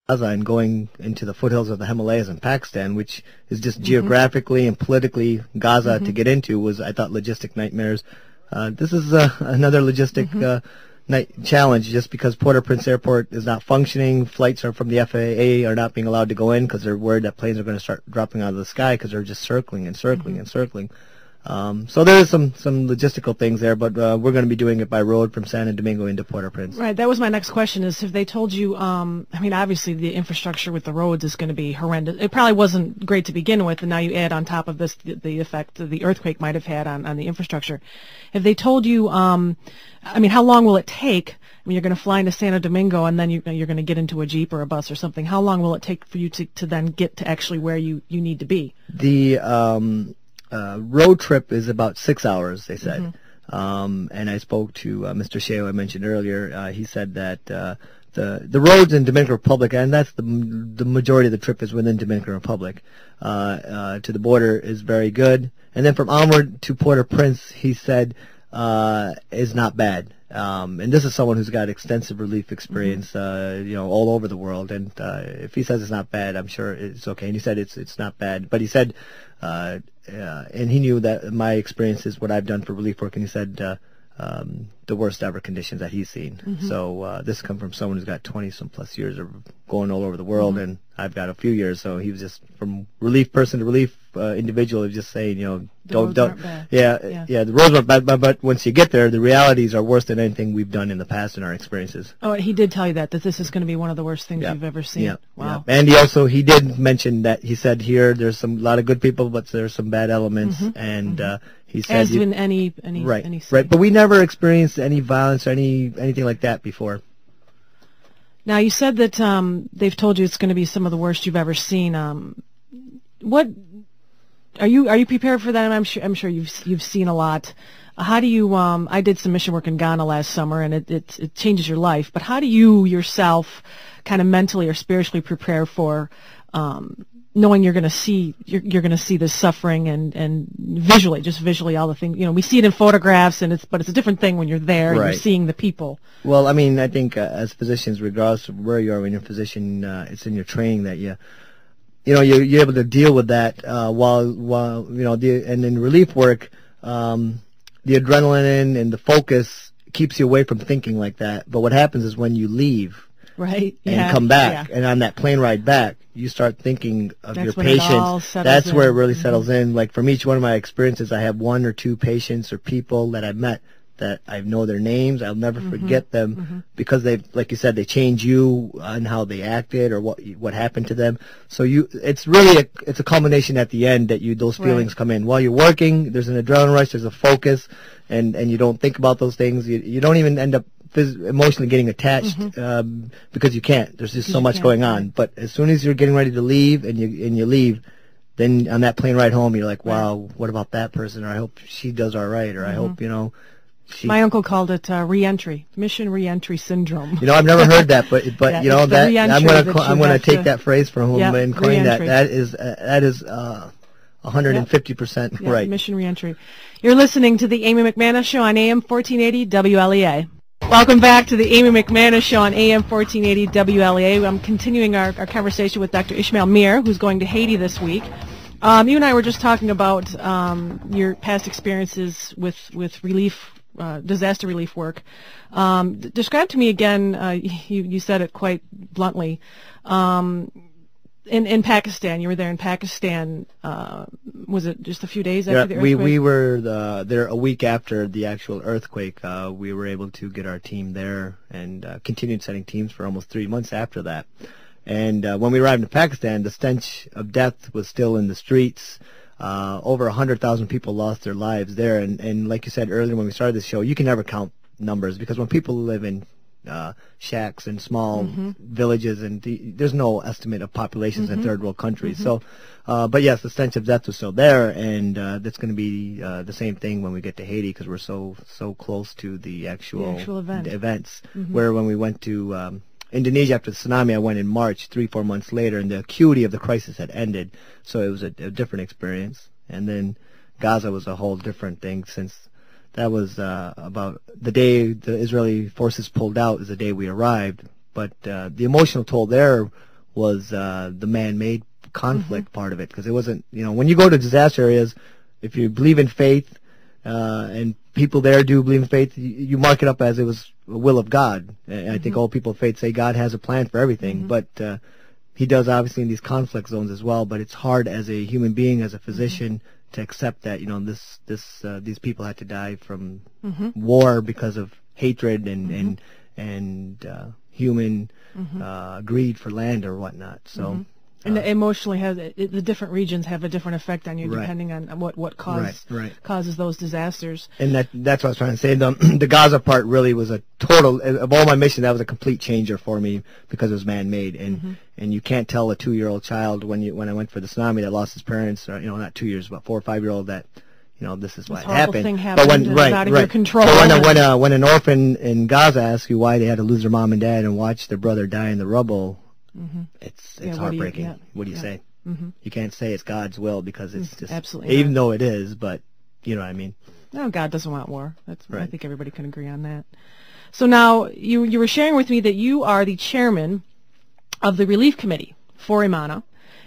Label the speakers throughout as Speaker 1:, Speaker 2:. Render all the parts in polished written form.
Speaker 1: Gaza and going into the foothills of the Himalayas in Pakistan, which is just geographically and politically Gaza to get into, was, I thought, logistic nightmares. This is another logistic challenge, just because Port-au-Prince Airport is not functioning. Flights are from the FAA are not being allowed to go in because they're worried that planes are going to start dropping out of the sky because they're just circling and circling and circling. So there is some logistical things there, but we're going to be doing it by road from Santo Domingo into Port-au-Prince.
Speaker 2: Right. That was my next question, is if they told you, I mean, obviously the infrastructure with the roads is going to be horrendous. It probably wasn't great to begin with, and now you add on top of this the effect the earthquake might have had on the infrastructure. If they told you, I mean, how long will it take? I mean, you're going to fly into Santo Domingo, and then you're going to get into a Jeep or a bus or something. How long will it take for you to then get to actually where you need to be?
Speaker 1: The road trip is about 6 hours, they said. And I spoke to Mr. Shea, who I mentioned earlier. He said that the roads in Dominican Republic, and that's the majority of the trip is within Dominican Republic, to the border is very good. And then from onward to Port-au-Prince, he said, is not bad. And this is someone who's got extensive relief experience, you know, all over the world. And if he says it's not bad, I'm sure it's okay. And he said it's not bad. But he said, and he knew that my experience is what I've done for relief work. And he said the worst ever conditions that he's seen. So this comes from someone who's got 20-some plus years of going all over the world, and I've got a few years. So he was just from relief person to relief individual, just saying, you know, don't, the roads aren't bad, but once you get there, the realities are worse than anything we've done in the past in our experiences.
Speaker 2: Oh, he did tell you that this is going to be one of the worst things you've ever seen. Wow.
Speaker 1: And he did mention that he said here there's a lot of good people, but there's some bad elements, and he said,
Speaker 2: as in any
Speaker 1: right,
Speaker 2: city.
Speaker 1: Right. But we never experienced any violence or anything like that before.
Speaker 2: Now, you said that they've told you it's going to be some of the worst you've ever seen. What are you prepared for that? I'm sure you've seen a lot. How do you? I did some mission work in Ghana last summer, and it changes your life. But how do you yourself, kind of mentally or spiritually, prepare for knowing you're going to see this suffering and visually all the things, you know, we see it in photographs, but it's a different thing when you're there and you're seeing the people. Well,
Speaker 1: I mean, I think as physicians, regardless of where you are when you're a physician, it's in your training that you're able to deal with that while you know, and in relief work, the adrenaline and the focus keeps you away from thinking like that. But what happens is when you leave,
Speaker 2: right,
Speaker 1: and come back, and on that plane ride back, you start thinking of your patients. That's where it really settles in. Like from each one of my experiences, I have 1 or 2 patients or people that I've met that I know their names. I'll never forget them because they, like you said, they change you on how they acted or what happened to them. So it's really it's a culmination at the end that those feelings come in. While you're working, there's an adrenaline rush, there's a focus, and you don't think about those things. You don't even end up emotionally getting attached because you can't. There's just so much going on. But as soon as you're getting ready to leave and you leave, then on that plane ride home, you're like, wow, what about that person? Or I hope she does all right. Or I hope, you know.
Speaker 2: My uncle called it re-entry, mission re-entry syndrome.
Speaker 1: You know, I've never heard that, but you know that I'm going to take that phrase from him and coin that. That is 150% right.
Speaker 2: Mission re-entry. You're listening to the Amy McManus Show on AM 1480 WLEA. Welcome back to the Amy McManus Show on AM 1480 WLEA. I'm continuing our conversation with Dr. Ishmael Mir, who's going to Haiti this week. You and I were just talking about your past experiences with relief, disaster relief work. Describe to me again, you said it quite bluntly, in Pakistan. You were there in Pakistan. Was it just a few days after the earthquake?
Speaker 1: We were there a week after the actual earthquake. We were able to get our team there and continued sending teams for almost 3 months after that. And when we arrived in Pakistan, the stench of death was still in the streets. Over 100,000 people lost their lives there. And like you said earlier when we started this show, you can never count numbers because when people live in shacks and small villages, and there's no estimate of populations in third world countries. So, but yes, the stench of death was still there, and that's going to be the same thing when we get to Haiti because we're so close to the actual events. Where when we went to Indonesia after the tsunami, I went in March, 3-4 months later, and the acuity of the crisis had ended, so it was a different experience. And then Gaza was a whole different thing since that was about the day the Israeli forces pulled out is the day we arrived. But the emotional toll there was the man-made conflict part of it, because it wasn't, when you go to disaster areas, if you believe in faith, and people there do believe in faith, you mark it up as it was the will of God. And I think all people of faith say God has a plan for everything, but he does obviously in these conflict zones as well. But it's hard as a human being, as a physician, to accept that these people had to die from war because of hatred and human greed for land or whatnot. So.
Speaker 2: And emotionally, the different regions have a different effect on you depending on what causes those disasters. And
Speaker 1: that's what I was trying to say. The Gaza part really was a total, of all my missions, that was a complete changer for me because it was man-made. And you can't tell a 2-year-old child when I went for the tsunami that lost his parents, or not 2 years, but 4 or 5-year-old, that this is what happened.
Speaker 2: Thing happened. But
Speaker 1: when
Speaker 2: out of your control.
Speaker 1: But when an orphan in Gaza asks you why they had to lose their mom and dad and watch their brother die in the rubble, it's heartbreaking. What do you say? You can't say it's God's will, because it's just
Speaker 2: absolutely
Speaker 1: even though it is, but you know what I mean.
Speaker 2: No, God doesn't want war. I think everybody can agree on that. So now you were sharing with me that you are the chairman of the relief committee for Imana.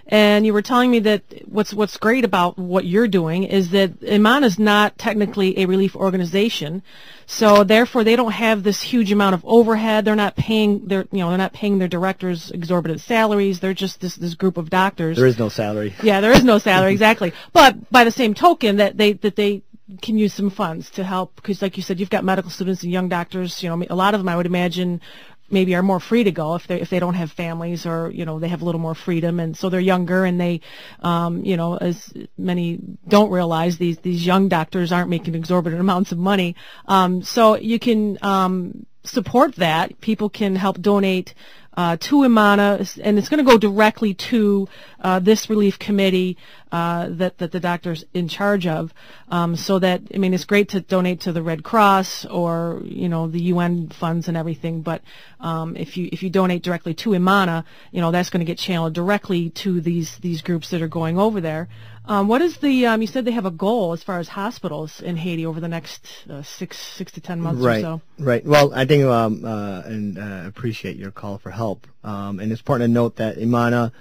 Speaker 2: And you were telling me that what's great about what you're doing is that Imana is not technically a relief organization, so therefore they don't have this huge amount of overhead. They're not paying they're not paying their directors exorbitant salaries. They're just this group of doctors.
Speaker 1: There is no salary.
Speaker 2: Yeah, there is no salary, exactly. But by the same token, that they can use some funds to help, because like you said, you've got medical students and young doctors. A lot of them, I would imagine, maybe are more free to go if they don't have families, or they have a little more freedom, and so they're younger, and they as many don't realize, these young doctors aren't making exorbitant amounts of money, so you can support that. People can help donate to Imana, and it's going to go directly to this relief committee that the doctor's in charge of. So that, it's great to donate to the Red Cross or the UN funds and everything, but if you donate directly to Imana, that's going to get channeled directly to these groups that are going over there. What is the you said they have a goal as far as hospitals in Haiti over the next 6 to 10 months or so?
Speaker 1: Right. Well, I think and appreciate your call for help. And it's important to note that Imana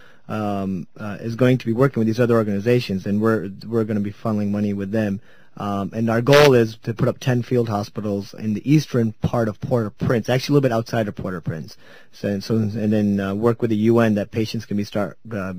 Speaker 1: is going to be working with these other organizations, and we're going to be funneling money with them. And our goal is to put up 10 field hospitals in the eastern part of Port-au-Prince, actually a little bit outside of Port-au-Prince. And then work with the UN that patients can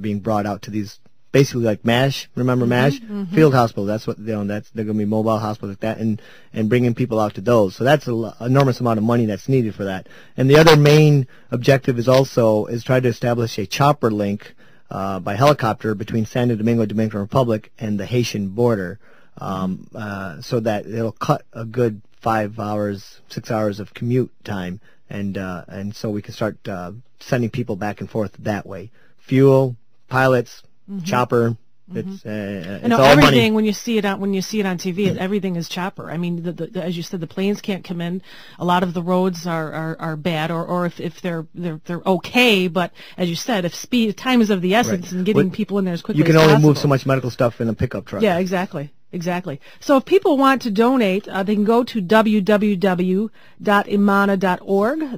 Speaker 1: being brought out to these, basically like MASH, remember MASH? Field hospital, that's what they're going to be mobile hospitals like that, and bringing people out to those. So that's an enormous amount of money that's needed for that. And the other main objective is try to establish a chopper link by helicopter between Santo Domingo, Dominican Republic, and the Haitian border, so that it'll cut a good 5 hours, 6 hours of commute time, and so we can start sending people back and forth that way. Fuel, pilots, chopper. It's all
Speaker 2: everything
Speaker 1: money.
Speaker 2: when you see it on TV, everything is chopper. As you said, the planes can't come in. A lot of the roads are bad, or if they're okay, but as you said, if time is of the essence, and getting people in there as quickly as possible.
Speaker 1: You can only move so much medical stuff in a pickup truck.
Speaker 2: Yeah, exactly. So if people want to donate, they can go to www.imana.org.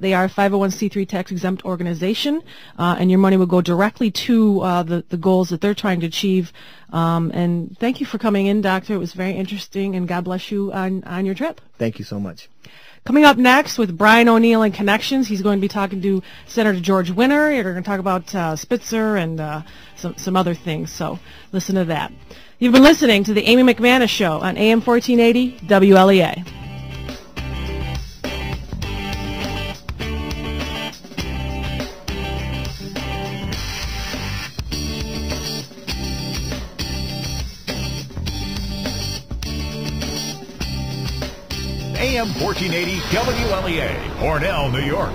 Speaker 2: They are a 501c3 tax-exempt organization, and your money will go directly to the goals that they're trying to achieve. And thank you for coming in, Doctor. It was very interesting, and God bless you on your trip.
Speaker 1: Thank you so much.
Speaker 2: Coming up next with Brian O'Neill and Connections, he's going to be talking to Senator George Winter. They're going to talk about Spitzer and some other things, so listen to that. You've been listening to the Amy McManus Show on AM 1480 WLEA.
Speaker 3: AM 1480 WLEA, Cornell, New York.